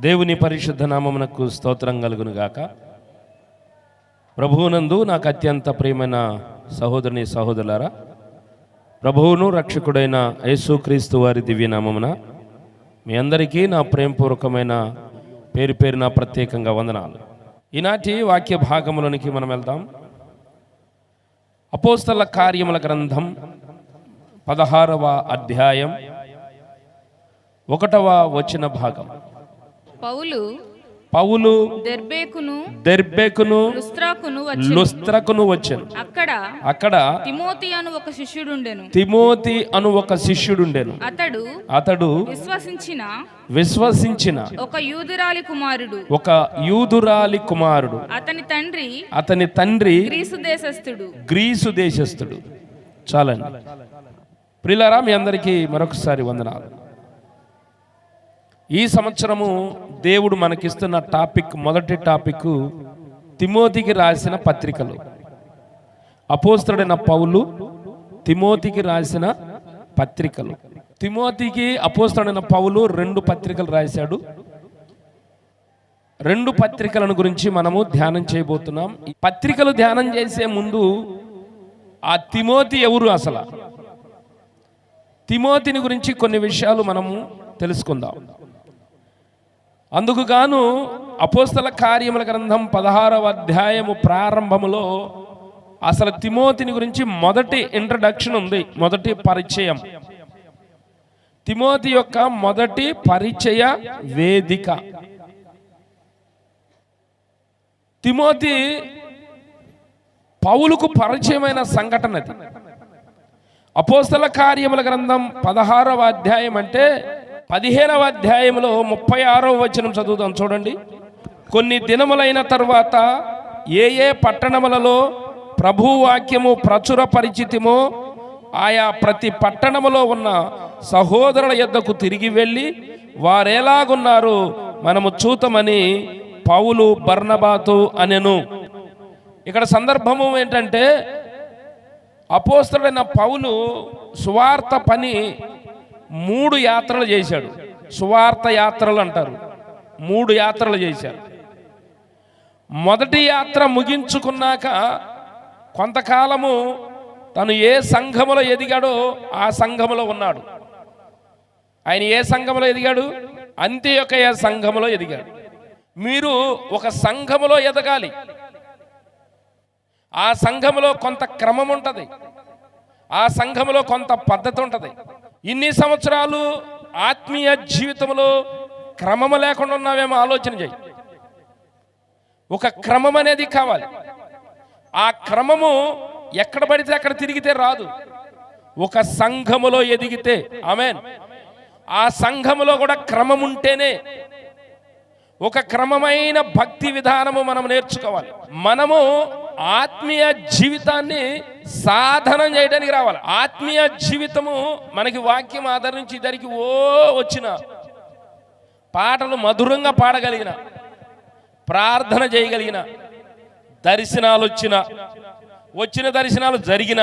దేవుని పరిశుద్ధ నామమునకు స్తోత్రం కలుగును గాక. ప్రభువునందు నాకు అత్యంత ప్రియమైన సహోదరుని సహోదరులారా, ప్రభువును రక్షకుడైన యేసుక్రీస్తు వారి దివ్యనామమున మీ అందరికీ నా ప్రేమపూర్వకమైన పేరు పేరున ప్రత్యేకంగా వందనాలు. ఈనాటి వాక్య భాగములోనికి మనం వెళ్దాం. అపోస్తల కార్యముల గ్రంథం 16వ అధ్యాయం 1వ వచన భాగం. పౌలు దెర్బేకును లుస్త్రకును వచ్చెను. అక్కడ తిమోతి అను ఒక శిష్యుడుండెను. అతడు విశ్వసించిన ఒక యూదురాలి కుమారుడు. అతని తండ్రి గ్రీసు దేశస్థుడు. చాలండి ప్రియులారా, మీ అందరికీ మరొకసారి వందనాలు. ఈ సంవత్సరము దేవుడు మనకిస్తున్న టాపిక్, మొదటి టాపిక్ తిమోతికి రాసిన పత్రికలు. అపోస్తలుడైన పౌలు తిమోతికి రాసిన పత్రికలు. తిమోతికి అపోస్తలుడైన పౌలు 2 పత్రికలు రాశాడు. 2 పత్రికలను గురించి మనము ధ్యానం చేయబోతున్నాం. ఈ పత్రికలు ధ్యానం చేసే ముందు ఆ తిమోతి ఎవరు, అసలు తిమోతిని గురించి కొన్ని విషయాలు మనము తెలుసుకుందాం. అందుకు గాను అపోస్తల కార్యముల గ్రంథం 16వ అధ్యాయము ప్రారంభములో అసలు తిమోతిని గురించి మొదటి ఇంట్రడక్షన్ ఉంది, మొదటి పరిచయం. తిమోతి యొక్క మొదటి పరిచయ వేదిక. తిమోతి పౌలుకు పరిచయమైన సంఘటన అది. అపోస్తల కార్యముల గ్రంథం 16వ అధ్యాయం అంటే 15వ అధ్యాయంలో 36వ వచనం చదువుతాం, చూడండి. కొన్ని దినములైన తర్వాత ఏ పట్టణములలో ప్రభు వాక్యము ప్రచుర పరిచితిమో ఆయా ప్రతి పట్టణములో ఉన్న సహోదరుల యొద్దకు తిరిగి వెళ్ళి వారెలాగున్నారు మనము చూతమని పౌలు బర్నబాతో అనెను. ఇక్కడ సందర్భము ఏంటంటే, అపోస్తలుడైన పౌలు సువార్త పని 3 యాత్రలు చేశాడు. సువార్త యాత్రలు అంటారు. 3 యాత్రలు చేశారు. మొదటి యాత్ర ముగించుకున్నాక కొంతకాలము తను ఏ సంఘములో ఎదిగాడో ఆ సంఘములో ఉన్నాడు. ఆయన ఏ సంఘములో ఎదిగాడు? అంత్యోకయ సంఘములో ఎదిగాడు. మీరు ఒక సంఘములో ఎదగాలి. ఆ సంఘములో కొంత క్రమం ఉంటుంది, ఆ సంఘములో కొంత పద్ధతి ఉంటుంది. ఇన్ని సంవత్సరాలు ఆత్మీయ జీవితంలో క్రమము లేకుండా ఉన్నావేమో ఆలోచన చేయి. ఒక క్రమం అనేది కావాలి. ఆ క్రమము ఎక్కడ పడితే అక్కడ తిరిగితే రాదు. ఒక సంఘములో ఎదిగితే, ఆమేన్, ఆ సంఘములో కూడా క్రమం ఉంటేనే ఒక క్రమమైన భక్తి విధానము మనం నేర్చుకోవాలి. మనము ఆత్మీయ జీవితాన్ని సాధనం చేయడానికి రావాలి. ఆత్మీయ జీవితము మనకి వాక్యం ఆదరించి ఇద్దరికి వచ్చిన పాటలు మధురంగా పాడగలిగిన, ప్రార్థన చేయగలిగిన, దర్శనాలు వచ్చిన దర్శనాలు జరిగిన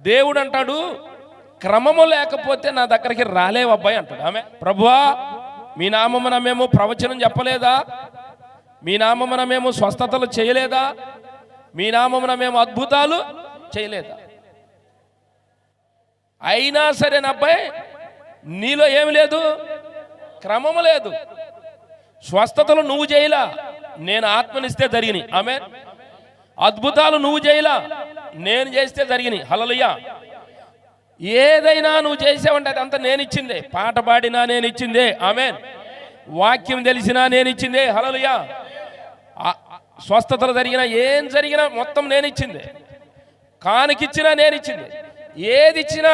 దేవుడు అంటాడు, క్రమము లేకపోతే నా దగ్గరికి రాలేవు అబ్బాయి అంటాడు. ఆమె ప్రభువా, మీ నామమున మేము ప్రవచనం చెప్పలేదా? మీ నామమున మేము స్వస్థతలు చేయలేదా? మీ నామమున మేము అద్భుతాలు చేయలేదా? అయినా సరే నా అబ్బాయి, నీలో ఏమి లేదు, క్రమము లేదు. స్వస్థతలు నువ్వు చేయలా, నేను ఆత్మనిస్తే జరిగినాయి. ఆమేన్. అద్భుతాలు నువ్వు చేయలా, నేను చేస్తే జరిగినాయి. హల్లెలూయా. ఏదైనా నువ్వు చేసావంటే అదంతా నేను ఇచ్చిందే. పాట పాడినా నేను ఇచ్చిందే. ఆమేన్. వాక్యం తెలిసినా నేను ఇచ్చిందే. హల్లెలూయా. స్వస్థతలు జరిగినా, ఏం జరిగినా మొత్తం నేను ఇచ్చిందే. కానుకిచ్చినా నేను ఇచ్చిందే. ఏది ఇచ్చినా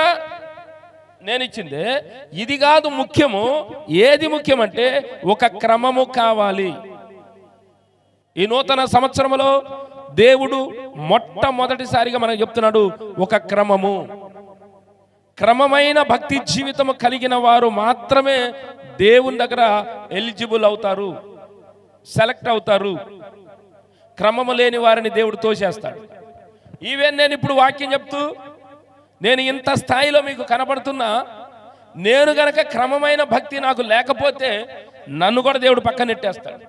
నేను ఇచ్చిందే. ఇది కాదు ముఖ్యము. ఏది ముఖ్యమంటే ఒక క్రమము కావాలి. ఈ నూతన సంవత్సరంలో దేవుడు మొట్టమొదటిసారిగా మనకు చెప్తున్నాడు, ఒక క్రమము. క్రమమైన భక్తి జీవితం కలిగిన వారు మాత్రమే దేవుని దగ్గర ఎలిజిబుల్ అవుతారు, సెలెక్ట్ అవుతారు. క్రమము లేని వారిని దేవుడు తోసేస్తాడు. ఈవెన్ నేను ఇప్పుడు వాక్యం చెప్తూ నేను ఇంత స్థాయిలో మీకు కనబడుతున్నా, నేను గనక క్రమమైన భక్తి నాకు లేకపోతే నన్ను కూడా దేవుడు పక్కన నెట్టేస్తాడు.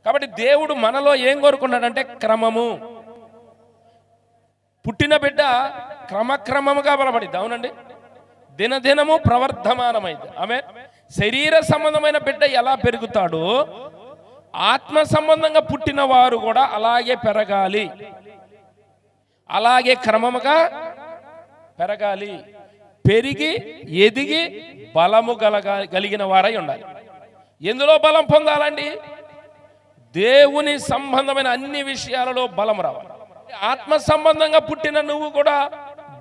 కాబట్టి దేవుడు మనలో ఏం కోరుకున్నాడంటే క్రమము. పుట్టిన బిడ్డ క్రమక్రమముగా బలపడిద్ది. అవునండి, దినదినము ప్రవర్ధమానమైంది. ఆమె శరీర సంబంధమైన బిడ్డ ఎలా పెరుగుతాడో ఆత్మ సంబంధంగా పుట్టిన వారు కూడా అలాగే పెరగాలి, అలాగే క్రమముగా పెరగాలి. పెరిగి ఎదిగి బలము కలిగిన వారై ఉండాలి. ఎందులో బలం పొందాలండి? దేవుని సంబంధమైన అన్ని విషయాలలో బలం రావాలి. ఆత్మ సంబంధంగా పుట్టిన నువ్వు కూడా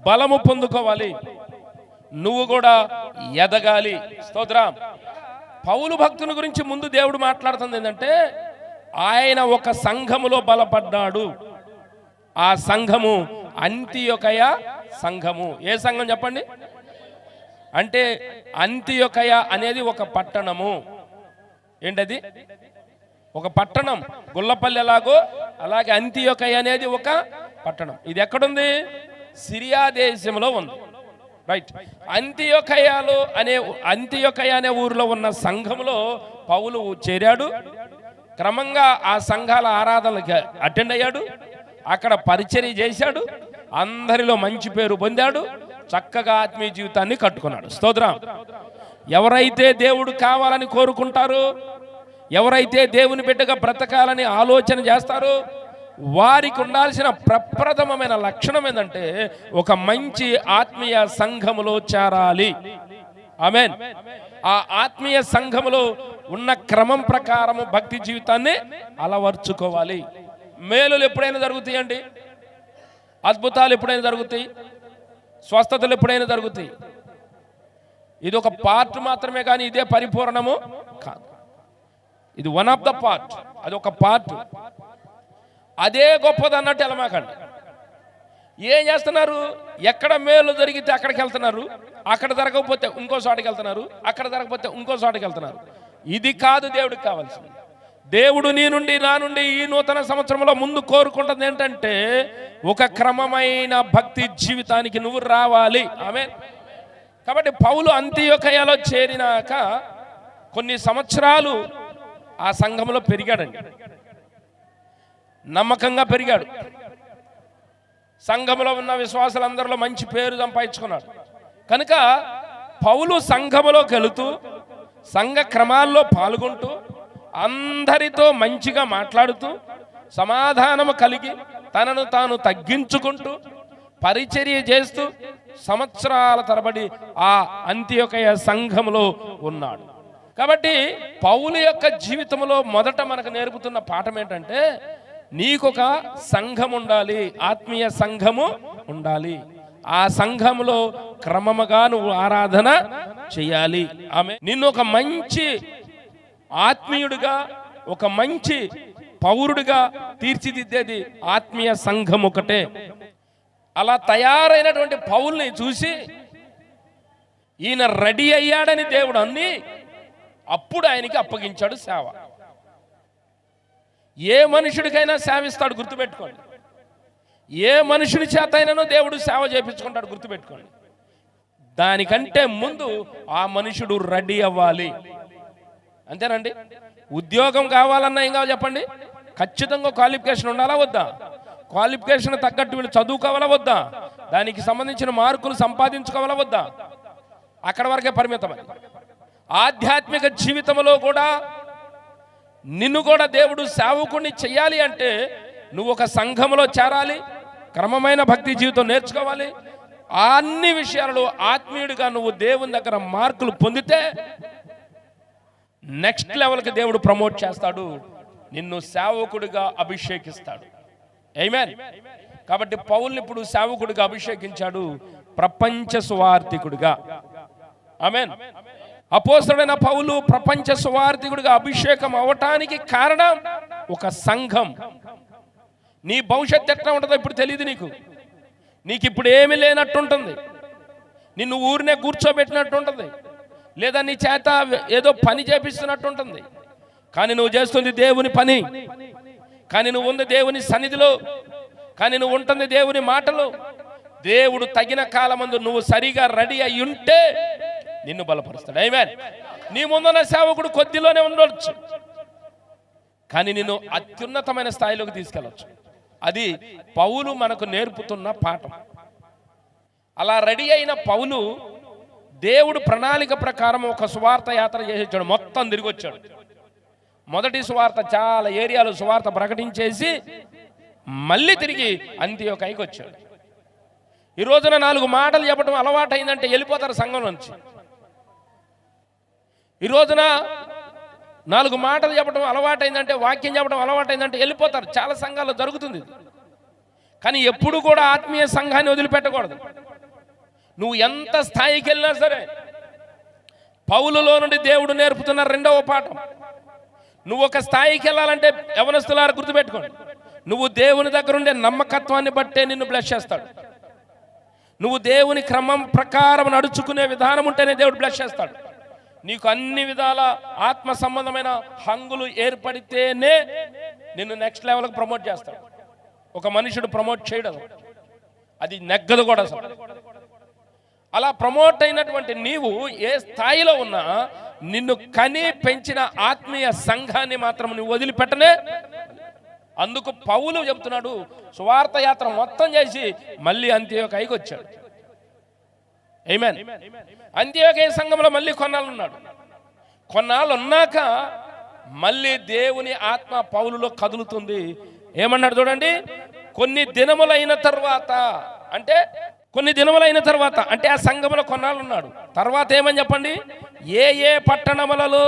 బలము పొందుకోవాలి, నువ్వు కూడా ఎదగాలి. స్తోత్రం. పౌలు భక్తుని గురించి ముందు దేవుడు మాట్లాడుతుంది ఏంటంటే, ఆయన ఒక సంఘములో బలపడ్డాడు. ఆ సంఘము అంతియొకయ సంఘము. ఏ సంఘం చెప్పండి? అంటే అంతియొకయ అనేది ఒక పట్టణము. ఏంటది? ఒక పట్టణం. గుల్లపల్లి ఎలాగో అలాగే అంతియొకయ అనేది ఒక పట్టణం. ఇది ఎక్కడుంది? సిరియా దేశంలో ఉంది. రైట్. అంతియొకయ అనే ఊరిలో ఉన్న సంఘంలో పౌలు చేరాడు. క్రమంగా ఆ సంఘాల ఆరాధనలకు అటెండ్ అయ్యాడు. అక్కడ పరిచర్య చేశాడు. అందరిలో మంచి పేరు పొందాడు. చక్కగా ఆత్మీయ జీవితాన్ని కట్టుకున్నాడు. స్తోత్రం. ఎవరైతే దేవుడు కావాలని కోరుకుంటారో, ఎవరైతే దేవుని బిడ్డగా బ్రతకాలని ఆలోచన చేస్తారో, వారికి ఉండాల్సిన ప్రప్రథమమైన లక్షణం ఏంటంటే ఒక మంచి ఆత్మీయ సంఘములో చేరాలి. ఆమేన్. ఆ ఆత్మీయ సంఘములో ఉన్న క్రమం ప్రకారము భక్తి జీవితాన్ని అలవర్చుకోవాలి. మేలులు ఎప్పుడైనా జరుగుతాయండి, అద్భుతాలు ఎప్పుడైనా జరుగుతాయి, స్వస్థతలు ఎప్పుడైనా జరుగుతాయి. ఇది ఒక పార్ట్ మాత్రమే, కానీ ఇదే పరిపూర్ణము కాదు. ఇది వన్ ఆఫ్ ద పార్ట్. అది ఒక పార్ట్. అదే గొప్పది అన్నట్టు వెళ్ళమాకండి. ఏం చేస్తున్నారు? ఎక్కడ మేలు జరిగితే అక్కడికి వెళ్తున్నారు, అక్కడ జరగకపోతే ఇంకో చోటకి వెళ్తున్నారు, అక్కడ జరగకపోతే ఇంకో చోటకి వెళ్తున్నారు. ఇది కాదు దేవుడికి కావాల్సింది. దేవుడు నీ నుండి నా నుండి ఈ నూతన సంవత్సరంలో ముందు కోరుకుంటుంది ఏంటంటే ఒక క్రమమైన భక్తి జీవితానికి నువ్వు రావాలి. ఆమేన్. కాబట్టి పౌలు అంతియొకయలో చేరినాక కొన్ని సంవత్సరాలు ఆ సంఘంలో పెరిగాడండి. నమ్మకంగా పెరిగాడు. సంఘంలో ఉన్న విశ్వాసులందరిలో మంచి పేరు సంపాదించుకున్నాడు. కనుక పౌలు సంఘములోకి వెళుతూ సంఘ క్రమాల్లో పాల్గొంటూ అందరితో మంచిగా మాట్లాడుతూ సమాధానము కలిగి తనను తాను తగ్గించుకుంటూ పరిచర్య చేస్తూ సంవత్సరాల తరబడి ఆ అంతియొకయ సంఘములో ఉన్నాడు. కాబట్టి పౌలు యొక్క జీవితంలో మొదట మనకు నేర్పుతున్న పాఠం ఏంటంటే నీకొక సంఘం ఉండాలి, ఆత్మీయ సంఘము ఉండాలి. ఆ సంఘములో క్రమముగా నువ్వు ఆరాధన చేయాలి. ఆమె నిన్ను ఒక మంచి ఆత్మీయుడిగా, ఒక మంచి పౌరుడిగా తీర్చిదిద్దేది ఆత్మీయ సంఘం ఒకటే. అలా తయారైనటువంటి పౌల్ని చూసి ఈయన రెడీ అయ్యాడని దేవుడు అన్ని అప్పుడు ఆయనకి అప్పగించాడు సేవ. ఏ మనుషుడికైనా సేవిస్తాడు, గుర్తుపెట్టుకోండి. ఏ మనుషుడి చేత అయినానో దేవుడు సేవ చేయించుకుంటాడు, గుర్తుపెట్టుకోండి. దానికంటే ముందు ఆ మనుషుడు రెడీ అవ్వాలి. అంతేనండి. ఉద్యోగం కావాలన్నా ఏం కావాలి చెప్పండి? ఖచ్చితంగా క్వాలిఫికేషన్ ఉండాలా వద్దా? క్వాలిఫికేషన్ తగ్గట్టు వీళ్ళు చదువుకోవాలా వద్దా? దానికి సంబంధించిన మార్కులు సంపాదించుకోవాలా వద్దా? అక్కడ వరకే పరిమితమని. ఆధ్యాత్మిక జీవితంలో కూడా నిన్ను కూడా దేవుడు సేవకుని చెయ్యాలి అంటే నువ్వు ఒక సంఘంలో చేరాలి, క్రమమైన భక్తి జీవితం నేర్చుకోవాలి. అన్ని విషయాలలో ఆత్మీయుడిగా నువ్వు దేవుని దగ్గర మార్కులు పొందితే నెక్స్ట్ లెవెల్కి దేవుడు ప్రమోట్ చేస్తాడు, నిన్ను సేవకుడిగా అభిషేకిస్తాడు. ఆమేన్. కాబట్టి పౌల్ని ఇప్పుడు సేవకుడిగా అభిషేకించాడు, ప్రపంచ సువార్థికుడిగా. ఆమేన్. అపోస్తలుడైన పౌలు ప్రపంచ సువార్థికుడిగా అభిషేకం అవటానికి కారణం ఒక సంఘం. నీ భవిష్యత్తు ఎట్లా ఉంటుందో ఇప్పుడు తెలియదు నీకు ఇప్పుడు ఏమీ లేనట్టుంటుంది, నిన్ను ఊరినే కూర్చోబెట్టినట్టు ఉంటుంది, లేదా నీ చేత ఏదో పని చేపిస్తున్నట్టు ఉంటుంది. కానీ నువ్వు చేస్తుంది దేవుని పని, కానీ నువ్వు ఉంది దేవుని సన్నిధిలో, కానీ నువ్వు ఉంటుంది దేవుని మాటలు. దేవుడు తగిన కాలమందు నువ్వు సరిగా రెడీ అయి ఉంటే నిన్ను బలపరుస్తాడు. ఆమేన్. నీ ముందున్న సేవకుడు కొద్దిలోనే ఉండొచ్చు, కానీ నిన్ను అత్యున్నతమైన స్థాయిలోకి తీసుకెళ్ళచ్చు. అది పౌలు మనకు నేర్పుతున్న పాఠం. అలా రెడీ అయిన పౌలు దేవుడు ప్రణాళిక ప్రకారం ఒక సువార్త యాత్ర చేసేచ్చాడు. మొత్తం తిరిగి వచ్చాడు. మొదటి సువార్త చాలా ఏరియాలు సువార్త ప్రకటించేసి మళ్ళీ తిరిగి అంతియోకైకి వచ్చాడు. ఈ రోజున 4 మాటలు చెప్పడం అలవాటు అయిందంటే వెళ్ళిపోతారు సంఘం నుంచి. ఈ రోజున 4 మాటలు చెప్పడం అలవాటైందంటే, వాక్యం చెప్పడం అలవాటైందంటే వెళ్ళిపోతారు. చాలా సంఘాల్లో జరుగుతుంది. కానీ ఎప్పుడు కూడా ఆత్మీయ సంఘాన్ని వదిలిపెట్టకూడదు. నువ్వు ఎంత స్థాయికి వెళ్ళినా సరే, పౌలులో నుండి దేవుడు నేర్పుతున్న రెండవ పాఠం, నువ్వు ఒక స్థాయికి వెళ్ళాలంటే యవనస్తులారా గుర్తుపెట్టుకోండి, నువ్వు దేవుని దగ్గర ఉండే నమ్మకత్వాన్ని బట్టే నిన్ను బ్లెస్ చేస్తాడు. నువ్వు దేవుని క్రమం ప్రకారం నడుచుకునే విధానం ఉంటేనే దేవుడు బ్లెస్ చేస్తాడు. నీకు అన్ని విధాల ఆత్మ సంబంధమైన హంగులు ఏర్పడితేనే నిన్ను నెక్స్ట్ లెవెల్కి ప్రమోట్ చేస్తాడు. ఒక మనుషుడు ప్రమోట్ చేయడం అది నెగ్గదు కూడా. అలా ప్రమోట్ అయినటువంటి నీవు ఏ స్థాయిలో ఉన్నా నిన్ను కని పెంచిన ఆత్మీయ సంఘాన్ని మాత్రం నువ్వు వదిలిపెట్టనే. అందుకు పౌలు చెప్తున్నాడు, సువార్త యాత్ర మొత్తం చేసి మళ్ళీ అంతియోకైకి వచ్చాడు. ఆమేన్. అంతియోకయ సంఘంలో మళ్ళీ కొన్నాళ్ళు ఉన్నాడు. కొన్నాళ్ళు ఉన్నాక మళ్ళీ దేవుని ఆత్మ పౌలులో కదులుతుంది. ఏమన్నాడు చూడండి, కొన్ని దినములైన తర్వాత అంటే ఆ సంఘంలో కొన్నాళ్ళు ఉన్నాడు. తర్వాత ఏమని చెప్పండి, ఏ పట్టణములలో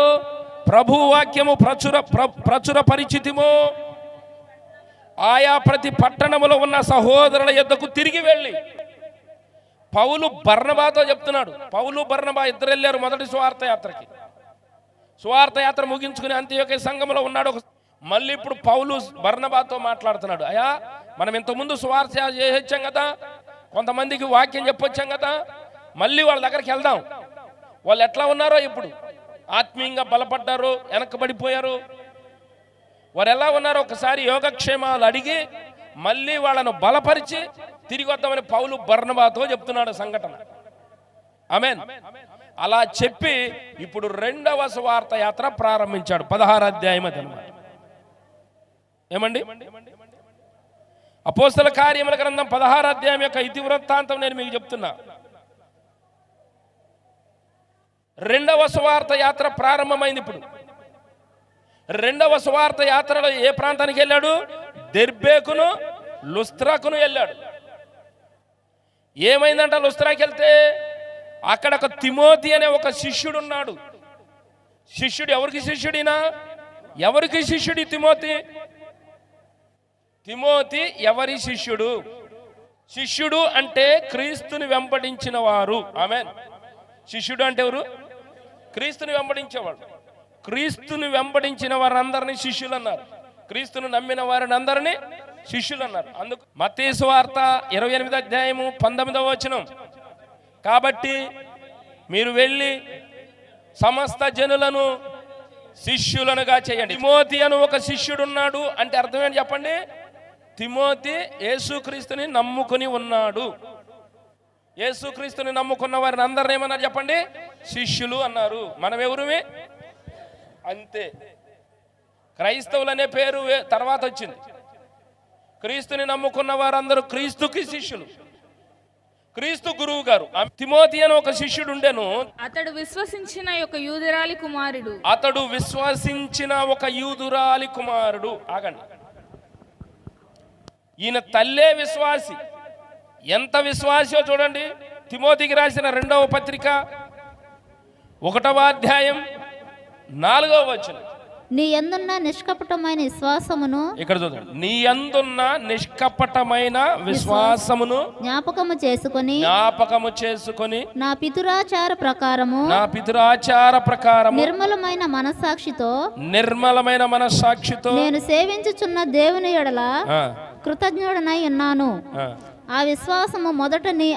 ప్రభు వాక్యము ప్రచుర పరిచితిమో ఆయా ప్రతి పట్టణములో ఉన్న సహోదరుల యొద్దకు తిరిగి వెళ్ళి, పౌలు బర్నబాతో చెప్తున్నాడు. పౌలు బర్నబా ఇద్దరు వెళ్ళారు మొదటి సువార్త యాత్రకి. సువార్త యాత్ర ముగించుకుని అంతియోకయ సంఘంలో ఉన్నాడు. మళ్ళీ ఇప్పుడు పౌలు బర్నబాతో మాట్లాడుతున్నాడు. అయ్యా, మనం ఇంతకుముందు సువార్త చేసొచ్చాం కదా, కొంతమందికి వాక్యం చెప్పొచ్చాం కదా, మళ్ళీ వాళ్ళ దగ్గరికి వెళ్దాం. వాళ్ళు ఎట్లా ఉన్నారో, ఇప్పుడు ఆత్మీయంగా బలపడ్డారు, వెనకబడిపోయారు, వారు ఎలా ఉన్నారో ఒకసారి యోగక్షేమాలు అడిగి మళ్ళీ వాళ్ళను బలపరిచి తిరిగి వద్దామని పౌలు బర్నబాతో చెప్తున్నాడు సంఘటన. ఆమేన్. అలా చెప్పి ఇప్పుడు రెండవ సువార్త యాత్ర ప్రారంభించాడు. 16వ అధ్యాయం అది అన్నమాట. ఏమండి, అపోస్తల కార్యముల గ్రంథం 16వ అధ్యాయం యొక్క ఇతివృత్తాంతం నేను మీకు చెప్తున్నా. రెండవ సువార్త యాత్ర ప్రారంభమైంది. ఇప్పుడు రెండవ సువార్త యాత్రలో ఏ ప్రాంతానికి వెళ్ళాడు? దెర్బేకును లుస్త్రాకును వెళ్ళాడు. ఏమైందంట లుస్త్రాకి వెళ్తే, అక్కడ ఒక తిమోతి అనే ఒక శిష్యుడు ఉన్నాడు. శిష్యుడు ఎవరికి శిష్యుడినా? ఎవరికి శిష్యుడి తిమోతి? తిమోతి ఎవరి శిష్యుడు? శిష్యుడు అంటే క్రీస్తుని వెంబడించిన వారు. ఆమేన్. శిష్యుడు అంటే ఎవరు? క్రీస్తుని వెంబడించేవాడు. క్రీస్తుని వెంబడించిన వారందరినీ శిష్యులు అన్నారు. క్రీస్తును నమ్మిన వారిని అందరినీ శిష్యులు అన్నారు. అందుకు మత్తయి సువార్త 28వ అధ్యాయము 19వ వచనం, కాబట్టి మీరు వెళ్ళి సమస్త జనులను శిష్యులనుగా చేయండి. తిమోతి అని ఒక శిష్యుడు ఉన్నాడు అంటే అర్థం ఏంటి చెప్పండి? తిమోతి యేసుక్రీస్తుని నమ్ముకుని ఉన్నాడు. యేసుక్రీస్తుని నమ్ముకున్న వారిని అందరిని ఏమన్నారు చెప్పండి? శిష్యులు అన్నారు. మనం ఎవరుమే? అంతే. క్రైస్తవులు అనే పేరు తర్వాత వచ్చింది. క్రీస్తుని నమ్ముకున్న వారందరూ క్రీస్తుకి శిష్యులు. క్రీస్తు గురువు గారు. తిమోతి అని ఒక శిష్యుడు ఉండెను. అతడు విశ్వసించిన ఒక యూదురాలి కుమారుడు. ఆగండి, ఈయన తల్లే విశ్వాసి. ఎంత విశ్వాసో చూడండి. తిమోతికి రాసిన 2వ పత్రిక 1వ అధ్యాయం 4వ వచనం, నీ యందున్న నిష్కపటమైన విశ్వాసమును, ఇక్కడ చూడండి, నీ యందున్న నిష్కపటమైన విశ్వాసమును జ్ఞాపకము చేసుకొని నా పితురాచార ప్రకారము నిర్మలమైన మనస్సాక్షితో నేను సేవించుచున్న దేవుని ఎడల కృతజ్ఞుడనై ఉన్నాను. ఆ విశ్వాసము మొదట నీ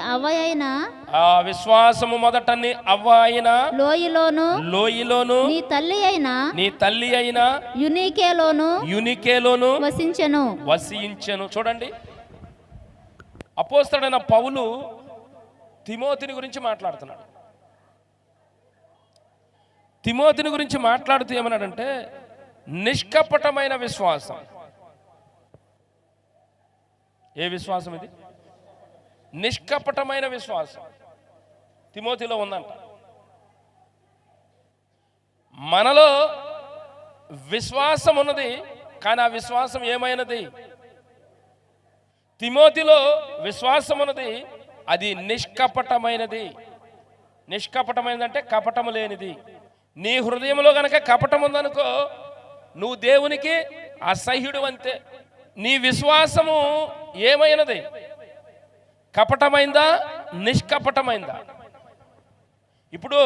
అవ్వ అయిన లోయలోను నీ తల్లి అయిన యునికేలోను వసించెను. చూడండి, అపోస్తలుడైన పౌలు తిమోతిని గురించి మాట్లాడుతున్నాడు. తిమోతిని గురించి మాట్లాడుతూ ఏమన్నాడంటే నిష్కపటమైన విశ్వాసం. ఏ విశ్వాసం ఇది? నిష్కపటమైన విశ్వాసం తిమోతిలో ఉందంట. మనలో విశ్వాసం ఉన్నది, కానీ ఆ విశ్వాసం ఏమైనది? తిమోతిలో విశ్వాసం ఉన్నది, అది నిష్కపటమైనది. నిష్కపటమైనది అంటే కపటము లేనిది. నీ హృదయంలో గనక కపటం ఉందనుకో, నువ్వు దేవునికి అసహ్యుడు అంతే. నీ విశ్వాసము ఏమైనది? కపటమైందా, నిష్కపటమైందా? ఇప్పుడు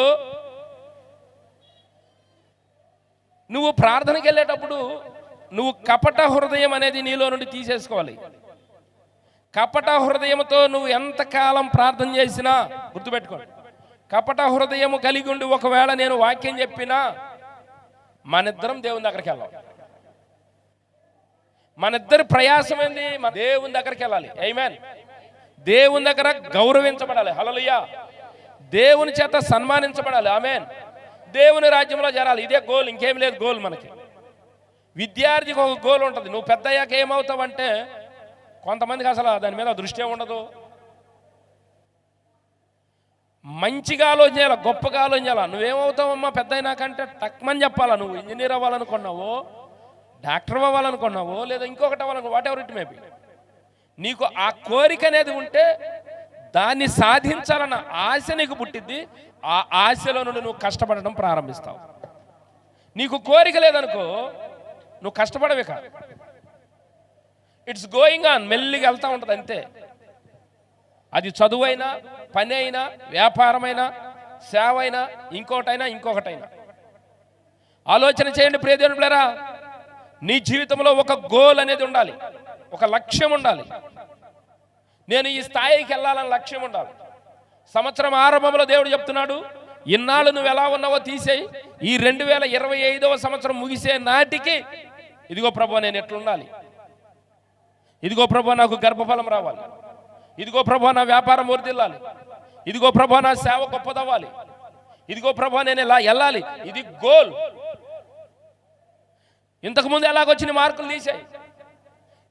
నువ్వు ప్రార్థనకి వెళ్ళేటప్పుడు నువ్వు కపట హృదయం అనేది నీలో నుండి తీసేసుకోవాలి. కపట హృదయంతో నువ్వు ఎంతకాలం ప్రార్థన చేసినా గుర్తుపెట్టుకోండి, కపట హృదయము కలిగి ఉండి ఒకవేళ నేను వాక్యం చెప్పినా మనిద్దరం దేవుని దగ్గరికి వెళ్ళాలి. మనిద్దరి ప్రయాసం ఏంది? మన దేవుని దగ్గరికి వెళ్ళాలి. ఆమేన్. దేవుని దగ్గర గౌరవించబడాలి. హల్లెలూయా. దేవుని చేత సన్మానించబడాలి. ఆమేన్. దేవుని రాజ్యంలో చేరాలి. ఇదే గోల్, ఇంకేం లేదు గోల్ మనకి. విద్యార్థికి ఒక గోల్ ఉంటుంది. నువ్వు పెద్ద అయ్యాక ఏమవుతావంటే, కొంతమందికి అసలు దాని మీద దృష్టి ఉండదు. మంచిగా ఆలోచించాల, గొప్పగా ఆలోచించాల. నువ్వేమవుతావమ్మా పెద్ద అయినాకంటే టక్మని చెప్పాలా. నువ్వు ఇంజనీర్ అవ్వాలనుకున్నావో, డాక్టర్ అవ్వాలనుకున్నావో, లేదా ఇంకొకటి అవ్వాలనుకో, whatever it may be, నీకు ఆ కోరిక అనేది ఉంటే దాన్ని సాధించాలన్న ఆశ నీకు పుట్టిద్ది. ఆ ఆశలో నుండి నువ్వు కష్టపడడం ప్రారంభిస్తావు. నీకు కోరిక లేదనుకో, నువ్వు కష్టపడవే కాదు. ఇట్స్ గోయింగ్ ఆన్, మెల్లిగా వెళ్తూ ఉంటుంది అంతే. అది చదువైనా, పని అయినా, వ్యాపారమైనా, సేవ అయినా, ఇంకొకటైనా. ఆలోచన చేయండి ప్రియ దేవుని బిడ్డలారా, నీ జీవితంలో ఒక గోల్ అనేది ఉండాలి, ఒక లక్ష్యం ఉండాలి. నేను ఈ స్థాయికి వెళ్ళాలని లక్ష్యం ఉండాలి. సంవత్సరం ఆరంభంలో దేవుడు చెప్తున్నాడు, ఇన్నాళ్ళు నువ్వు ఎలా ఉన్నావో తీసేయి, ఈ 2025వ సంవత్సరం ముగిసే నాటికి ఇదిగో ప్రభు నేను ఎట్లుండాలి, ఇదిగో ప్రభు నాకు గర్భఫలం రావాలి, ఇదిగో ప్రభు నా వ్యాపారం వర్ధిల్లాలి, ఇదిగో ప్రభు నా సేవ గొప్పదవ్వాలి, ఇదిగో ప్రభు నేను ఎలా వెళ్ళాలి. ఇది గోల్. ఇంతకుముందు ఎలాగొచ్చిన మార్కులు తీసాయి,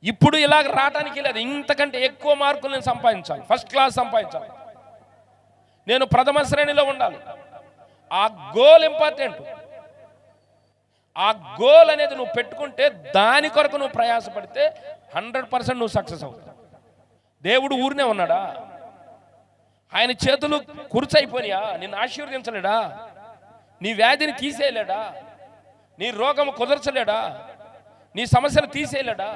ఇప్పుడు ఇలాగ రావటానికి లేదు. ఇంతకంటే ఎక్కువ మార్కులు నేను సంపాదించాలి, ఫస్ట్ క్లాస్ సంపాదించాలి, నేను ప్రథమ శ్రేణిలో ఉండాలి. ఆ గోల్ ఇంపార్టెంట్. ఆ గోల్ అనేది నువ్వు పెట్టుకుంటే, దాని కొరకు నువ్వు ప్రయాసపడితే 100% నువ్వు సక్సెస్ అవుతావు. దేవుడు ఊరినే ఉన్నాడా? ఆయన చేతులు కుర్చైపోయినా నిన్ను ఆశీర్వదించలేడా? నీ వ్యాధిని తీసేయలేడా? నీ రోగము కుదర్చలేడా? నీ సమస్యలు తీసేయలేడా?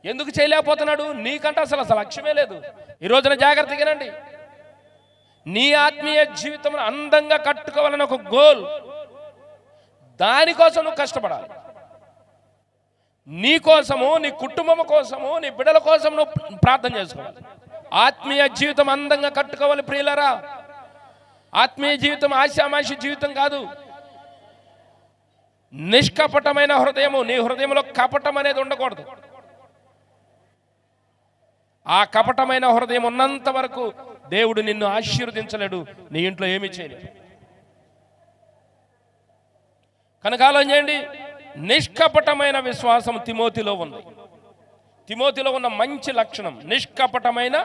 ఎందుకు చేయలేకపోతున్నాడు? నీకంటే అసలు లక్ష్యమే లేదు. ఈ రోజున జాగ్రత్తగానండి, నీ ఆత్మీయ జీవితం అందంగా కట్టుకోవాలని ఒక గోల్, దానికోసం నువ్వు కష్టపడాలి. నీ కోసము, నీ కుటుంబం కోసము, నీ బిడ్డల కోసం నువ్వు ప్రార్థన చేసుకోవాలి. ఆత్మీయ జీవితం అందంగా కట్టుకోవాలి ప్రియులారా. ఆత్మీయ జీవితం ఆశామాషి జీవితం కాదు. నిష్కపటమైన హృదయము, నీ హృదయంలో కపటం అనేది ఉండకూడదు. ఆ కపటమైన హృదయం ఉన్నంత వరకు దేవుడు నిన్ను ఆశీర్వదించలేడు, నీ ఇంట్లో ఏమీ చేయలేడు. కనుక ఆలోచన చేయండి, నిష్కపటమైన విశ్వాసం తిమోతిలో ఉంది. తిమోతిలో ఉన్న మంచి లక్షణం నిష్కపటమైన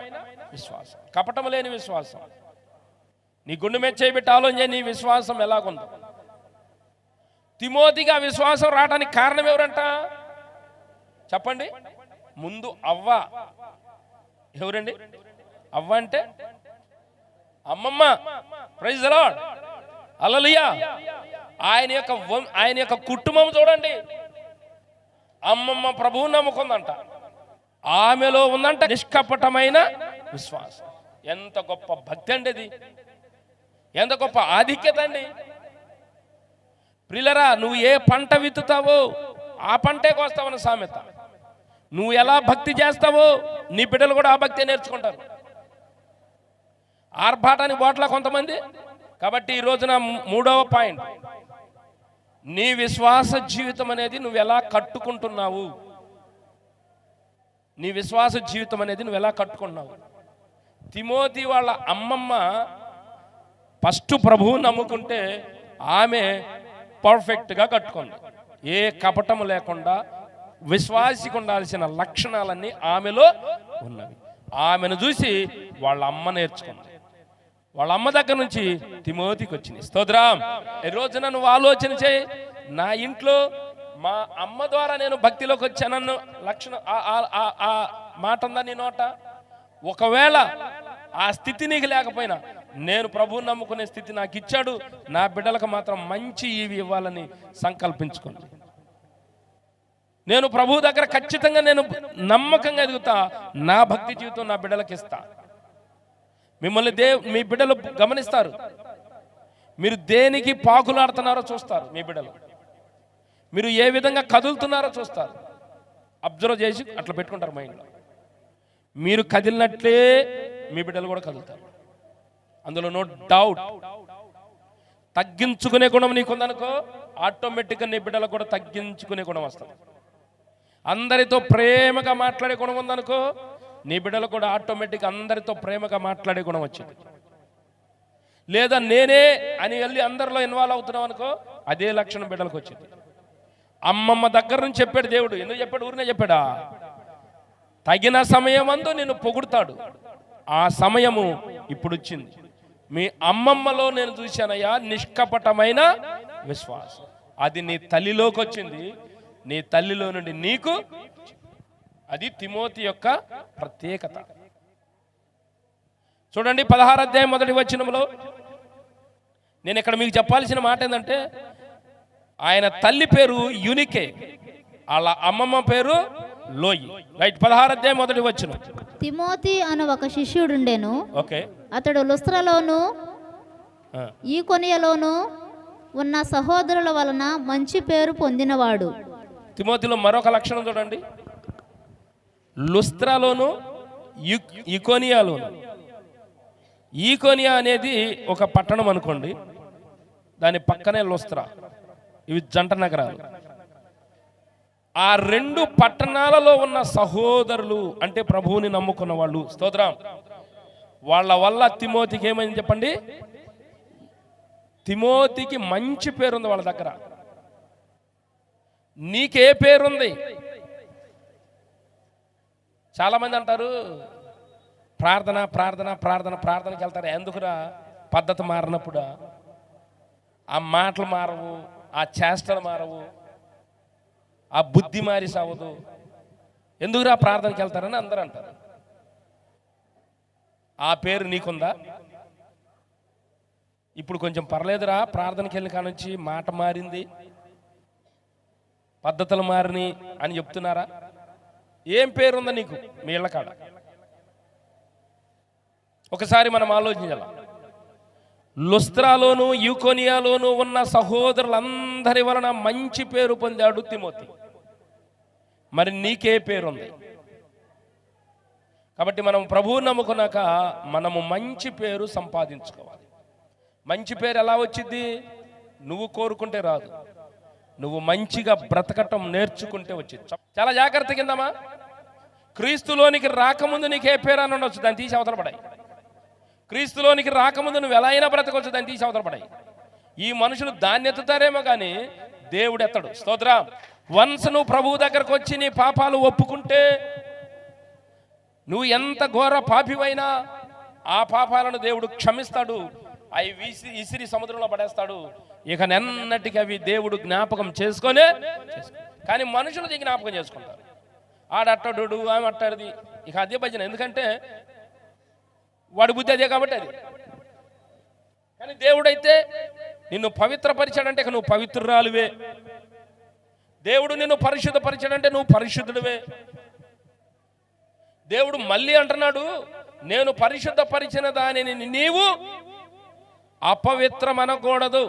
విశ్వాసం, కపటం లేని విశ్వాసం. నీ గుండె మీద చేయబెట్టి ఆలోచన చేయండి, నీ విశ్వాసం ఎలాగుందో. తిమోతిగా విశ్వాసం రావడానికి కారణం ఎవరంట చెప్పండి? ముందు అవ్వ. ఎవరండి అవ్వ అంటే? అమ్మమ్మ. ప్రైజ్ ది లార్డ్, హల్లెలూయా. ఆయన యొక్క కుటుంబం చూడండి. అమ్మమ్మ ప్రభువుని నమ్ముకుందంట, ఆమెలో ఉందంట నిష్కపటమైన విశ్వాసం. ఎంత గొప్ప భక్తి అండి ఇది, ఎంత గొప్ప ఆధిక్యత అండి. ప్రియులరా, నువ్వు ఏ పంట విత్తుతావో ఆ పంటే కోస్తావన్న సామెత. నువ్వు ఎలా భక్తి చేస్తావో నీ బిడ్డలు కూడా ఆ భక్తి నేర్చుకుంటారు. ఆర్భాటానికి బోట్ల కొంతమంది. కాబట్టి ఈ రోజున 3వ పాయింట్, నీ విశ్వాస జీవితం అనేది నువ్వు ఎలా కట్టుకుంటున్నావు. నీ విశ్వాస జీవితం అనేది నువ్వు ఎలా కట్టుకుంటున్నావు. తిమోతి వాళ్ళ అమ్మమ్మ ఫస్ట్ ప్రభువుని నమ్ముకుంటే ఆమె పర్ఫెక్ట్గా కట్టుకుంది. ఏ కపటము లేకుండా విశ్వాసికి ఉండాల్సిన లక్షణాలన్నీ ఆమెలో ఉన్నవి. ఆమెను చూసి వాళ్ళ అమ్మ నేర్చుకుంది. వాళ్ళ అమ్మ దగ్గర నుంచి తిమోతికి వచ్చింది. స్తోత్రం. ఈ రోజున నువ్వు ఆలోచన చేయి, నా ఇంట్లో మా అమ్మ ద్వారా నేను భక్తిలోకి వచ్చానన్ను లక్షణం ఆ మాట ఉందా నీ నోట? ఒకవేళ ఆ స్థితి నీకు లేకపోయినా, నేను ప్రభువుని నమ్ముకునే స్థితి నాకు ఇచ్చాడు, నా బిడ్డలకు మాత్రం మంచి ఇవి ఇవ్వాలని సంకల్పించుకోండి. నేను ప్రభు దగ్గర ఖచ్చితంగా నేను నమ్మకంగా ఎదుగుతా, నా భక్తి జీవితం నా బిడ్డలకు ఇస్తా. మిమ్మల్ని మీ బిడ్డలు గమనిస్తారు. మీరు దేనికి పాకులాడుతున్నారో చూస్తారు. మీ బిడ్డలు మీరు ఏ విధంగా కదులుతున్నారో చూస్తారు. అబ్జర్వ్ చేసి అట్లా పెట్టుకుంటారు మైండ్లో. మీరు కదిలినట్లే మీ బిడ్డలు కూడా కదులుతారు. అందులో నో డౌట్. తగ్గించుకునే గుణం నీకుందనుకో, ఆటోమేటిక్గా నీ బిడ్డలకు కూడా తగ్గించుకునే గుణం వస్తుంది. అందరితో ప్రేమగా మాట్లాడే గుణం ఉందనుకో, నీ బిడ్డలకు కూడా ఆటోమేటిక్గా అందరితో ప్రేమగా మాట్లాడే గుణం వచ్చింది. లేదా నేనే అని వెళ్ళి అందరిలో ఇన్వాల్వ్ అవుతున్నాం అనుకో, అదే లక్షణం బిడ్డలకు వచ్చింది. అమ్మమ్మ దగ్గర నుంచి చెప్పాడు దేవుడు. ఎందుకు చెప్పాడు? ఊరినే చెప్పాడా? తగిన సమయమందు నిన్ను పొగుడుతాడు. ఆ సమయము ఇప్పుడు వచ్చింది. మీ అమ్మమ్మలో నేను చూశానయ్యా నిష్కపటమైన విశ్వాసం. అది నీ తల్లిలోకి వచ్చింది, నీ తల్లిలో నుండి నీకు. అది తిమోతి యొక్క ప్రత్యేకత. చూడండి 16వ అధ్యాయం 1వ వచనంలో నేను ఇక్కడ మీకు చెప్పాల్సిన మాట ఏంటంటే, ఆయన తల్లి పేరు యూనికే, వాళ్ళ అమ్మమ్మ పేరు లోయి. రైట్. 16వ అధ్యాయం 1వ వచనం. తిమోతి అను ఒక శిష్యుడుండెను. ఓకే. అతడు లుస్త్రలోను ఈకొనియలోను ఉన్న సహోదరుల వలన మంచి పేరు పొందినవాడు. తిమోతిలో మరొక లక్షణం చూడండి. లుస్త్రాలోను ఈకోనియాలోను. ఈకోనియా అనేది ఒక పట్టణం అనుకోండి, దాని పక్కనే లుస్త్రా. ఇవి జంట నగరాలు. ఆ రెండు పట్టణాలలో ఉన్న సహోదరులు అంటే ప్రభువుని నమ్ముకున్న వాళ్ళు, స్తోత్రం, వాళ్ళ వల్ల తిమోతికి ఏమైంది చెప్పండి? తిమోతికి మంచి పేరుంది వాళ్ళ దగ్గర. నీకే పేరుంది? చాలామంది అంటారు ప్రార్థన ప్రార్థన ప్రార్థన ప్రార్థనకి వెళ్తారు. ఎందుకురా? పద్ధతి మారినప్పుడు ఆ మాటలు మారవు, ఆ చేష్టలు మారవు, ఆ బుద్ధి మారి సావదు. ఎందుకురా ప్రార్థనకి వెళ్తారని అందరూ అంటారు. ఆ పేరు నీకుందా? ఇప్పుడు కొంచెం పర్లేదురా, ప్రార్థనకి వెళ్ళిన కాడ నుంచి మాట మారింది, పద్ధతులు మారిని అని చెప్తున్నారా? ఏం పేరుందా నీకు మీ ఇళ్ళ కాడ? ఒకసారి మనం ఆలోచించాలి. లుస్త్రాలోను యూకోనియాలోను ఉన్న సహోదరులందరి వలన మంచి పేరు పొందాడు తిమోతి. మరి నీకే పేరుంది? కాబట్టి మనం ప్రభువు నమ్ముకున్నాక మనము మంచి పేరు సంపాదించుకోవాలి. మంచి పేరు ఎలా వచ్చింది? నువ్వు కోరుకుంటే రాదు, నువ్వు మంచిగా బ్రతకటం నేర్చుకుంటే వచ్చింది. చాలా జాగ్రత్త కిందమా. క్రీస్తులోనికి రాకముందు నీకు ఏ పేరు అని ఉండొచ్చు, దాన్ని తీసి అవతల పడాయి. క్రీస్తులోనికి రాకముందు నువ్వు ఎలా అయినా బ్రతకొచ్చు, దాన్ని తీసి అవతల పడాయి. ఈ మనుషులు దాన్ని ఎత్తుతారేమో కానీ దేవుడు ఎత్తడు. స్తోత్రం. వన్స్ నువ్వు ప్రభువు దగ్గరకు వచ్చి నీ పాపాలు ఒప్పుకుంటే, నువ్వు ఎంత ఘోర పాపివైనా ఆ పాపాలను దేవుడు క్షమిస్తాడు. అవి ఇసిరి సముద్రంలో పడేస్తాడు. ఇక నెన్నటికి అవి దేవుడు జ్ఞాపకం చేసుకొనే. కానీ మనుషులు దీన్ని జ్ఞాపకం చేసుకుంటారు. ఆడట్టడు, ఆమె అట్టాడిది, ఇక అదే భజన. ఎందుకంటే వాడి బుద్ధి అదే కాబట్టి అది. కానీ దేవుడైతే నిన్ను పవిత్రపరిచాడంటే ఇక నువ్వు పవిత్రురాలువే. దేవుడు నిన్ను పరిశుద్ధపరిచాడంటే నువ్వు పరిశుద్ధుడివే. దేవుడు మళ్ళీ అంటున్నాడు, నేను పరిశుద్ధపరిచిన దానిని నీవు అపవిత్రమనకూడదు.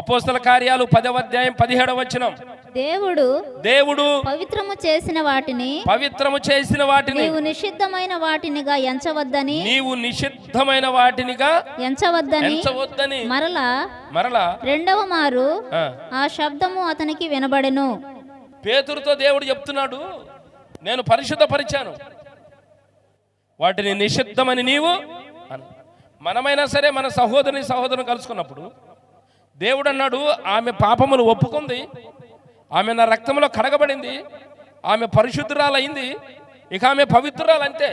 అపోస్తల కార్యాలు 10వ అధ్యాయం 17వ వచనం. దేవుడు పవిత్రము చేసిన వాటిని నీవు నిషిద్ధమైన వాటినిగా ఎంచవద్దని మరలా రెండవ మారు ఆ శబ్దము అతనికి వినబడెను. పేతురుతో దేవుడు చెప్తున్నాడు, నేను పరిశుద్ధపరిచాను, వాటిని నిషిద్ధమని నీవు. మనమైనా సరే మన సహోదరుని కలుసుకున్నప్పుడు దేవుడు అన్నాడు, ఆమె పాపములు ఒప్పుకుంది, ఆమె నా రక్తంలో కడగబడింది, ఆమె పరిశుద్ధురాలైంది, ఇక ఆమె పవిత్రురాలు అంతే.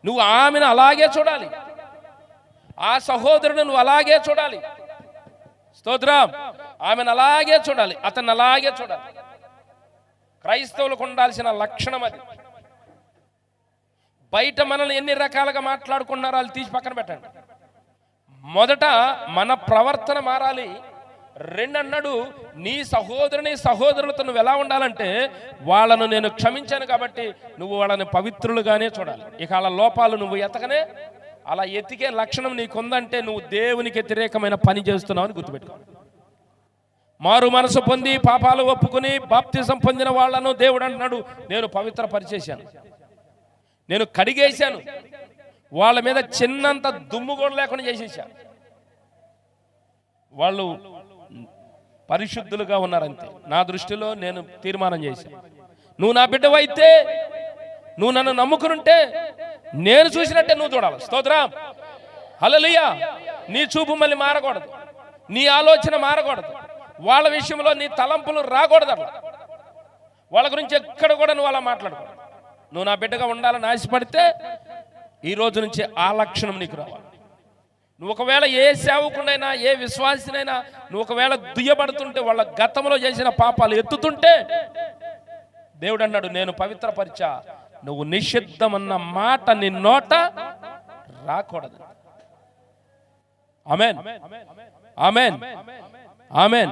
నువ్వు ఆమెను అలాగే చూడాలి, ఆ సహోదరుని నువ్వు అలాగే చూడాలి. స్తోత్రం. ఆమెను అలాగే చూడాలి, అతన్ని అలాగే చూడాలి. క్రైస్తవులకు ఉండాల్సిన లక్షణం అది. బయట మనల్ని ఎన్ని రకాలుగా మాట్లాడుకున్నారో వాళ్ళు తీసి పక్కన పెట్టండి. మొదట మన ప్రవర్తన మారాలి. రెండన్నాడు, నీ సహోదరులతో నువ్వు ఎలా ఉండాలంటే, వాళ్ళను నేను క్షమించాను కాబట్టి నువ్వు వాళ్ళని పవిత్రులుగానే చూడాలి. ఇక వాళ్ళ లోపాలు నువ్వు ఎతకనే, అలా ఎతికే లక్షణం నీకుందంటే నువ్వు దేవునికి వ్యతిరేకమైన పని చేస్తున్నావు అని గుర్తుపెట్టుకో. మారు మనసు పొంది పాపాలు ఒప్పుకుని బాప్తిజం పొందిన వాళ్ళను దేవుడు అంటున్నాడు, నేను పవిత్రపరిచేశాను, నేను కడిగేశాను, వాళ్ళ మీద చిన్నంత దుమ్ము కూడా లేకుండా చేసేసాను. వాళ్ళు పరిశుద్ధులుగా ఉన్నారంతే. నా దృష్టిలో నేను తీర్మానం చేశాను, నువ్వు నా బిడ్డవైతే, నువ్వు నన్ను నమ్ముకునుంటే నేను చూసినట్టే నువ్వు చూడాలి. స్తోత్రం. హల్లెలూయా. నీ చూపు మళ్ళీ మారకూడదు, నీ ఆలోచన మారకూడదు, వాళ్ళ విషయంలో నీ తలంపులు రాకూడదు. అట్లా వాళ్ళ గురించి ఎక్కడ కూడా నువ్వు అలా మాట్లాడకూడదు. నువ్వు నా బిడ్డగా ఉండాలని ఆశపడితే ఈ రోజు నుంచి ఆ లక్షణం నీకు రావాలి. నువ్వు ఒకవేళ ఏ సేవకుడైనా, ఏ విశ్వాసినైనా నువ్వు ఒకవేళ దుయ్యబడుతుంటే, వాళ్ళ గతంలో చేసిన పాపాలు ఎత్తుతుంటే, దేవుడు అన్నాడు, నేను పవిత్రపరిచా, నువ్వు నిషిద్ధమన్న మాట నీ నోట రాకూడదు. ఆమేన్, ఆమేన్, ఆమేన్.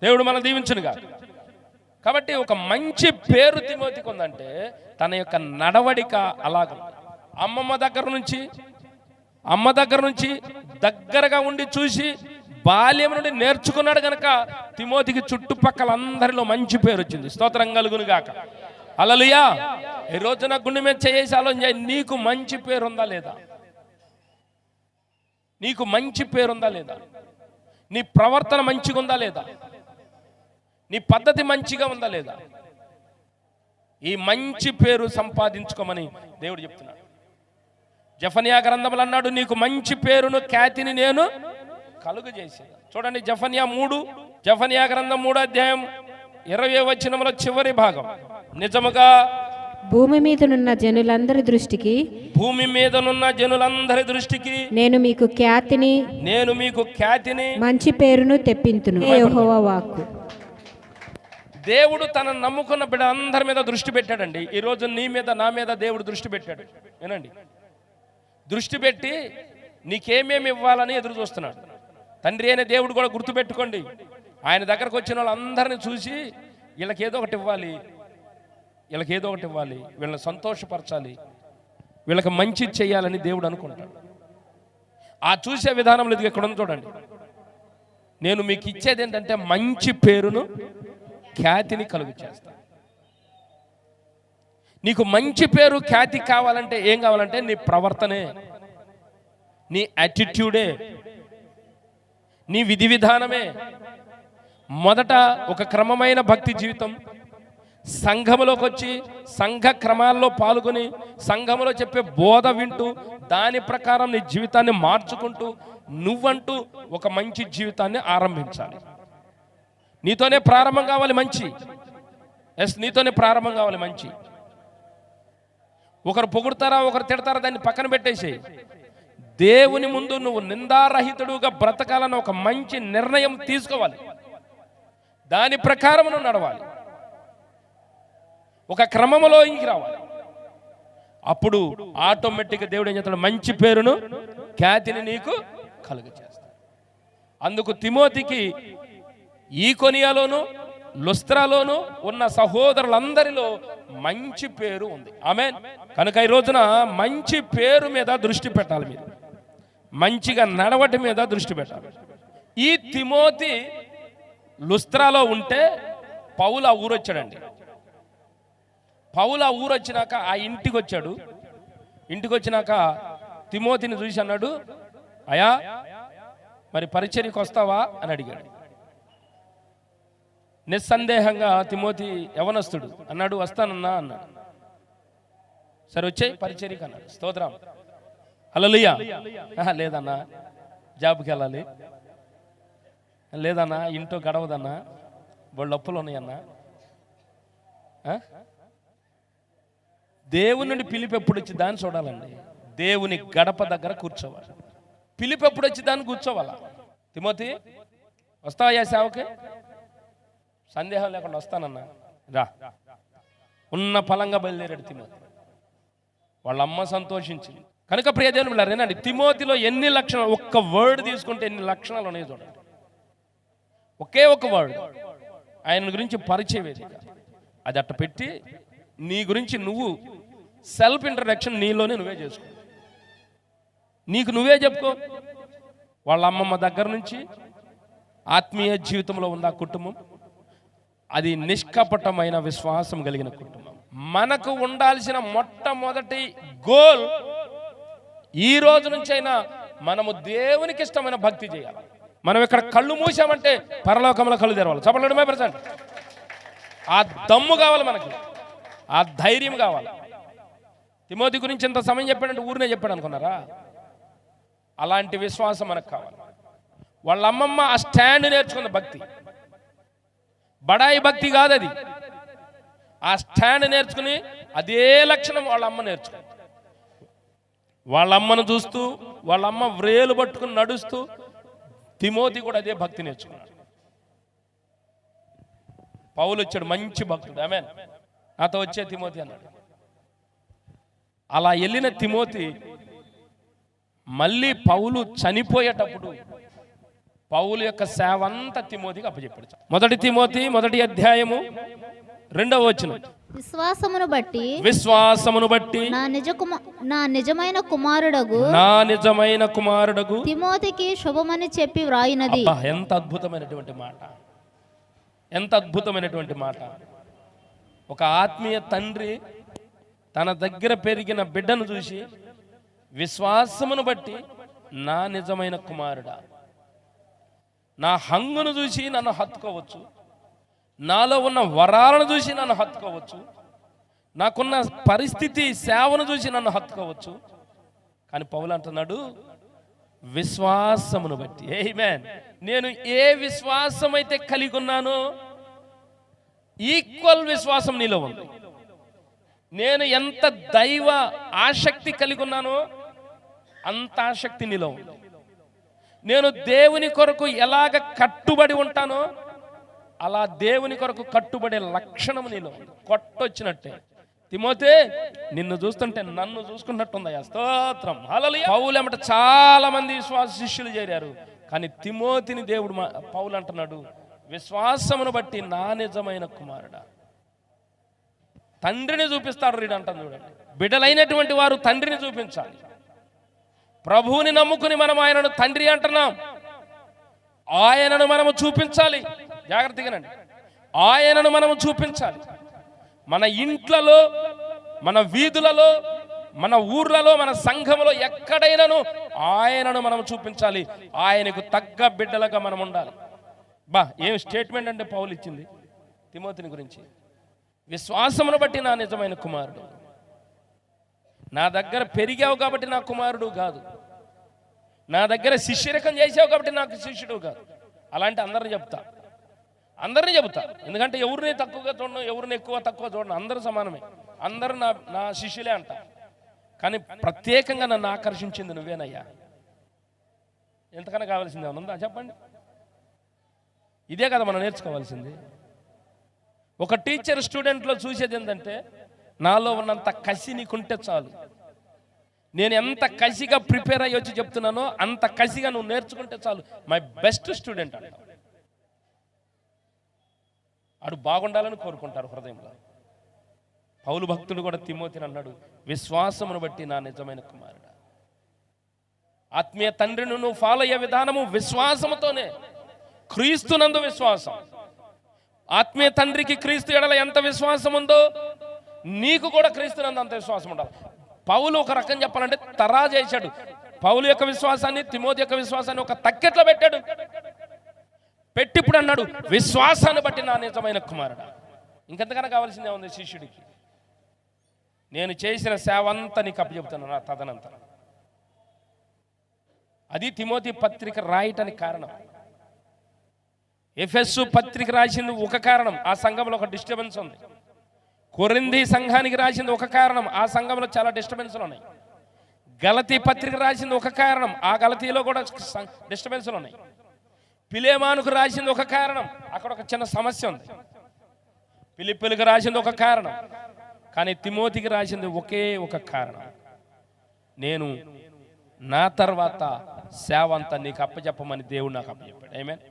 దేవుడు మనం దీవించునుగా. కాబట్టి ఒక మంచి పేరు తిమోతికి ఉందంటే తన యొక్క నడవడిక అలాగ. అమ్మ దగ్గర నుంచి దగ్గరగా ఉండి చూసి బాల్యం నుండి నేర్చుకున్నాడు గనక తిమోతికి చుట్టుపక్కల అందరిలో మంచి పేరు వచ్చింది. స్తోత్రం కలుగును గాక. హల్లెలూయా. ఈ రోజున గుండె మీద చేసి ఆలోచన, నీకు మంచి పేరు ఉందా లేదా? నీకు మంచి పేరు ఉందా లేదా? నీ ప్రవర్తన మంచిగా ఉందా లేదా? నీ పద్ధతి మంచిగా ఉందా లేదా? ఈ మంచి పేరు సంపాదించుకోమని దేవుడు చెప్తున్నాడు. జెఫన్యా గ్రంథంలో అన్నాడు, నీకు మంచి పేరును ఖ్యాతిని నేను కలుగు చేశాను. చూడండి జెఫన్యా గ్రంథం 3వ అధ్యాయం 20వ వచనంలో చివరి భాగం. నిజముగా భూమి మీదనున్న జనులందరి దృష్టికి నేను మీకు ఖ్యాతిని మంచి పేరును తెప్పింతును. యెహోవా వాక్కు. దేవుడు తన నమ్ముకున్న బిడ్డ అందరి మీద దృష్టి పెట్టాడండి. ఈరోజు నీ మీద, నా మీద దేవుడు దృష్టి పెట్టాడు. వినండి, దృష్టి పెట్టి నీకేమేమి ఇవ్వాలని ఎదురు చూస్తున్నాడు. తండ్రి అయిన దేవుడు కూడా గుర్తుపెట్టుకోండి, ఆయన దగ్గరకు వచ్చిన వాళ్ళందరినీ చూసి వీళ్ళకేదో ఒకటి ఇవ్వాలి, వీళ్ళని సంతోషపరచాలి, వీళ్ళకి మంచి చేయాలని దేవుడు అనుకుంటాడు. ఆ చూసే విధానంలో ఇది ఇక్కడ ఉంది చూడండి. నేను మీకు ఇచ్చేది ఏంటంటే మంచి పేరును ఖ్యాతిని కలుగు చేస్తా. నీకు మంచి పేరు ఖ్యాతి కావాలంటే ఏం కావాలంటే నీ ప్రవర్తనే, నీ యాటిట్యూడే, నీ విధి విధానమే. మొదట ఒక క్రమమైన భక్తి జీవితం, సంఘములోకి వచ్చి సంఘ క్రమాల్లో పాల్గొని సంఘములో చెప్పే బోధ వింటూ దాని ప్రకారం నీ జీవితాన్ని మార్చుకుంటూ నువ్వంటూ ఒక మంచి జీవితాన్ని ఆరంభించాలి. నీతోనే ప్రారంభం కావాలి మంచి. నీతోనే ప్రారంభం కావాలి మంచి. ఒకరు పొగుడతారా, ఒకరు తిడతారా, దాన్ని పక్కన పెట్టేసి దేవుని ముందు నువ్వు నిందారహితుడుగా బ్రతకాలని ఒక మంచి నిర్ణయం తీసుకోవాలి. దాని ప్రకారం నువ్వు నడవాలి, ఒక క్రమంలో ఇంటికి రావాలి. అప్పుడు ఆటోమేటిక్గా దేవుడు ఏం చేస్తాడు, మంచి పేరును ఖ్యాతిని నీకు కలుగజేస్తాడు. అందుకు తిమోతికి ఈకొనియాలోను లుస్త్రాలోను ఉన్న సహోదరులందరిలో మంచి పేరు ఉంది. ఆమేన్. కనుక ఈ రోజున మంచి పేరు మీద దృష్టి పెట్టాలి. మీరు మంచిగా నడవటి మీద దృష్టి పెట్టాలి. ఈ తిమోతి లుస్త్రాలో ఉంటే పౌలు ఆ ఊరు వచ్చాడండి. పౌలు ఆ ఊరు వచ్చినాక ఆ ఇంటికి వచ్చాడు. ఇంటికి వచ్చినాక తిమోతిని చూసి అన్నాడు, అయ్యా మరి పరిచర్యకు వస్తావా అని అడిగాడు. నిస్సందేహంగా తిమోతి యవనస్తుడు అన్నాడు, వస్తానన్నా అన్నాడు. సరే వచ్చాయి పరిచర్యకు అన్నాడు. స్తోత్రం. హల్లెలూయా. లేదన్నా జాబ్కి వెళ్ళాలి. లేదన్నా ఇంట్లో గడవదన్నా, వాళ్ళు అప్పులు ఉన్నాయన్నా. దేవుని నుండి పిలుపు ఎప్పుడు వచ్చి దాన్ని చూడాలండి. దేవుని గడప దగ్గర కూర్చోవాలి. పిలుపు ఎప్పుడు వచ్చి దాన్ని కూర్చోవాలా. తిమోతి వస్తావయ్యా సేవకి? సందేహం లేకుండా వస్తానన్నా రా. ఉన్న ఫలంగా బయలుదేరాడు తిమోతి. వాళ్ళ అమ్మ సంతోషించింది. కనుక ప్రియ దేవుని బిడ్డలారా, వినండి, తిమోతిలో ఎన్ని లక్షణాలు, ఒక్క వర్డ్ తీసుకుంటే ఎన్ని లక్షణాలు ఉన్నాయి చూడండి. ఒకే ఒక వర్డ్ ఆయన గురించి పరిచయ వేదిక, అది అట్ట పెట్టి నీ గురించి నువ్వు సెల్ఫ్ ఇంట్రడక్షన్ నీలోనే నువ్వే చేసుకో, నీకు నువ్వే చెప్పుకో. వాళ్ళ అమ్మమ్మ దగ్గర నుంచి ఆత్మీయ జీవితంలో ఉన్న ఆ కుటుంబం, అది నిష్కపటమైన విశ్వాసం కలిగిన కుటుంబం. మనకు ఉండాల్సిన మొట్టమొదటి గోల్, ఈ రోజు నుంచైనా మనము దేవునికి ఇష్టమైన భక్తి చేయాలి. మనం ఇక్కడ కళ్ళు మూసామంటే పరలోకంలో కళ్ళు తెరవాలి. చెప్పలేడమే ప్రజెంట్. ఆ దమ్ము కావాలి మనకి, ఆ ధైర్యం కావాలి. తిమోతి గురించి ఇంత సమయం చెప్పాడంటే ఊరినే చెప్పాడు అనుకున్నారా? అలాంటి విశ్వాసం మనకు కావాలి. వాళ్ళ అమ్మమ్మ ఆ స్టాండ్ నేర్చుకున్న భక్తి, బడాయి భక్తి కాదు అది. ఆ స్టాండ్ నేర్చుకుని అదే లక్షణం వాళ్ళ అమ్మ నేర్చుకుంది. వాళ్ళ అమ్మను చూస్తూ, వాళ్ళ అమ్మ వ్రేలు పట్టుకుని నడుస్తూ తిమోతి కూడా అదే భక్తి నేర్చుకున్నాడు. పౌలు వచ్చాడు, మంచి భక్తుడు. ఆమేన్. నాతో వచ్చే తిమోతి అన్నాడు. అలా వెళ్ళిన తిమోతి మళ్ళీ పౌలు చనిపోయేటప్పుడు పౌలు యొక్క సేవ అంతా తిమోతికి అప్పచెప్పాడు. మొదటి తిమోతి 1వ అధ్యాయము 2వ వచనం. విశ్వాసమును బట్టి నా నిజమైన కుమారుడగు తిమోతికి శుభమని చెప్పి వ్రాయినది. ఎంత అద్భుతమైనటువంటి మాట, ఎంత అద్భుతమైనటువంటి మాట. ఒక ఆత్మీయ తండ్రి తన దగ్గర పెరిగిన బిడ్డను చూసి, విశ్వాసమును బట్టి నా నిజమైన కుమారుడా, నా హంగును చూసి నన్ను హత్తుకోవచ్చు, నాలో ఉన్న వరాలను చూసి నన్ను హత్తుకోవచ్చు, నాకున్న పరిస్థితి సేవను చూసి నన్ను హత్తుకోవచ్చు. కానీ పౌలు అంటున్నాడు, విశ్వాసమును బట్టి. ఆమేన్. నేను ఏ విశ్వాసం అయితే కలిగి ఉన్నానో ఈక్వల్ విశ్వాసం నీలో ఉంది. నేను ఎంత దైవ ఆసక్తి కలిగి ఉన్నానో అంత ఆసక్తి నీలో ఉంది. నేను దేవుని కొరకు ఎలాగ కట్టుబడి ఉంటానో అలా దేవుని కొరకు కట్టుబడే లక్షణం నీలో ఉంది. కొట్టొచ్చినట్టే. తిమోతే, నిన్ను చూస్తుంటే నన్ను చూసుకున్నట్టుందయ్యా. స్తోత్రం, హల్లెలూయా. పౌలు ఏమంటే చాలా మంది విశ్వాస శిష్యులు చేరారు, కానీ తిమోతిని దేవుడు పౌలు అంటున్నాడు, విశ్వాసమును బట్టి నా నిజమైన కుమారుడా. తండ్రిని చూపిస్తాడు రీడు అంటాను చూడండి. బిడ్డలైనటువంటి వారు తండ్రిని చూపించాలి. ప్రభువుని నమ్ముకుని మనం ఆయనను తండ్రి అంటున్నాం, ఆయనను మనము చూపించాలి. జాగ్రత్తగానండి, ఆయనను మనము చూపించాలి. మన ఇంట్లలో, మన వీధులలో, మన ఊర్లలో, మన సంఘములో ఎక్కడైనాను ఆయనను మనం చూపించాలి. ఆయనకు తగ్గ బిడ్డలుగా మనం ఉండాలి. ఏం స్టేట్మెంట్ అంటే పౌలు ఇచ్చింది తిమోతిని గురించి. విశ్వాసమును బట్టి నా నిజమైన కుమారుడు. నా దగ్గర పెరిగావు కాబట్టి నా కుమారుడు కాదు, నా దగ్గర శిష్యరకం చేసావు కాబట్టి నాకు శిష్యుడు కాదు. అలాంటి అందరిని చెబుతా. ఎందుకంటే ఎవరిని తక్కువగా చూడను, ఎవరిని ఎక్కువ తక్కువ చూడను, అందరూ సమానమే, అందరూ నా శిష్యులే అంట. కానీ ప్రత్యేకంగా నన్ను ఆకర్షించింది నువ్వేనయ్యా. ఎంతకన్నా కావాల్సింది ఏమన్నా ఉందా చెప్పండి? ఇదే కదా మనం నేర్చుకోవాల్సింది. ఒక టీచర్ స్టూడెంట్లో చూసేది ఏంటంటే, నాలో ఉన్నంత కసి నీకుంటే చాలు. నేను ఎంత కసిగా ప్రిపేర్ అయ్యి వచ్చి చెప్తున్నానో అంత కసిగా నువ్వు నేర్చుకుంటే చాలు. మై బెస్ట్ స్టూడెంట్ అంట. ఆడు బాగుండాలని కోరుకుంటారు హృదయంలో. పౌలు భక్తుడు కూడా తిమోతిని అన్నాడు, విశ్వాసమును బట్టి నా నిజమైన కుమారుడా. ఆత్మీయ తండ్రిని నువ్వు ఫాలో అయ్యే విధానము విశ్వాసముతోనే. క్రీస్తునందు విశ్వాసం. ఆత్మీయ తండ్రికి క్రీస్తు ఎడల ఎంత విశ్వాసం ఉందో నీకు కూడా క్రీస్తునందు అంత విశ్వాసం ఉండాలి. పౌలు ఒక రకం చెప్పాలంటే తరా చేశాడు. పౌలు యొక్క విశ్వాసాన్ని, తిమోతి యొక్క విశ్వాసాన్ని ఒక తక్కెట్లో పెట్టాడు. పెట్టి ఇప్పుడు అన్నాడు, విశ్వాసాన్ని బట్టి నా నిజమైన కుమారుడా. ఇంకెంతకన్నా కావాల్సిందే ఉంది శిష్యుడికి? నేను చేసిన సేవ అంతా నీకు అప్పచెప్తాను నా తదనంతరం. అది తిమోతి పత్రిక రాయటానికి కారణం. ఎఫెసు పత్రిక రాసింది ఒక కారణం, ఆ సంఘంలో ఒక డిస్టర్బెన్స్ ఉంది. కొరింథీ సంఘానికి రాసింది ఒక కారణం, ఆ సంఘంలో చాలా డిస్టర్బెన్స్లు ఉన్నాయి. గలతీ పత్రిక రాసింది ఒక కారణం, ఆ గలతీలో కూడా డిస్టర్బెన్స్లు ఉన్నాయి. పిలేమానుకు రాసింది ఒక కారణం, అక్కడ ఒక చిన్న సమస్య ఉంది. ఫిలిప్పీలకు రాసింది ఒక కారణం, కానీ తిమోతికి రాసింది ఒకే ఒక కారణం. నేను నా తర్వాత సేవ అంతా నీకు అప్పచెప్పమని దేవుడు నాకు అప్పచెప్పాడు. ఆమేన్,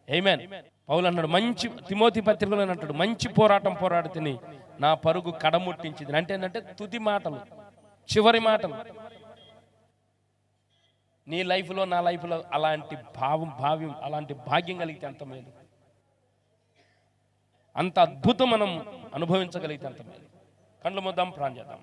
ఆమేన్. పౌలు అన్నాడు, మంచి తిమోతి పత్రికలో అంటాడు, మంచి పోరాటం పోరాడి తిని నా పరుగు కడముట్టించింది. అంటే ఏంటంటే తుది మాటలు, చివరి మాటలు. నీ లైఫ్లో నా లైఫ్లో అలాంటి భావ్యం అలాంటి భాగ్యం కలిగితే అంత మేలు, అంత అద్భుతం మనం అనుభవించగలిగితే అంత మేలు. కళ్ళు మూద్దాం, ప్రార్థన చేద్దాం.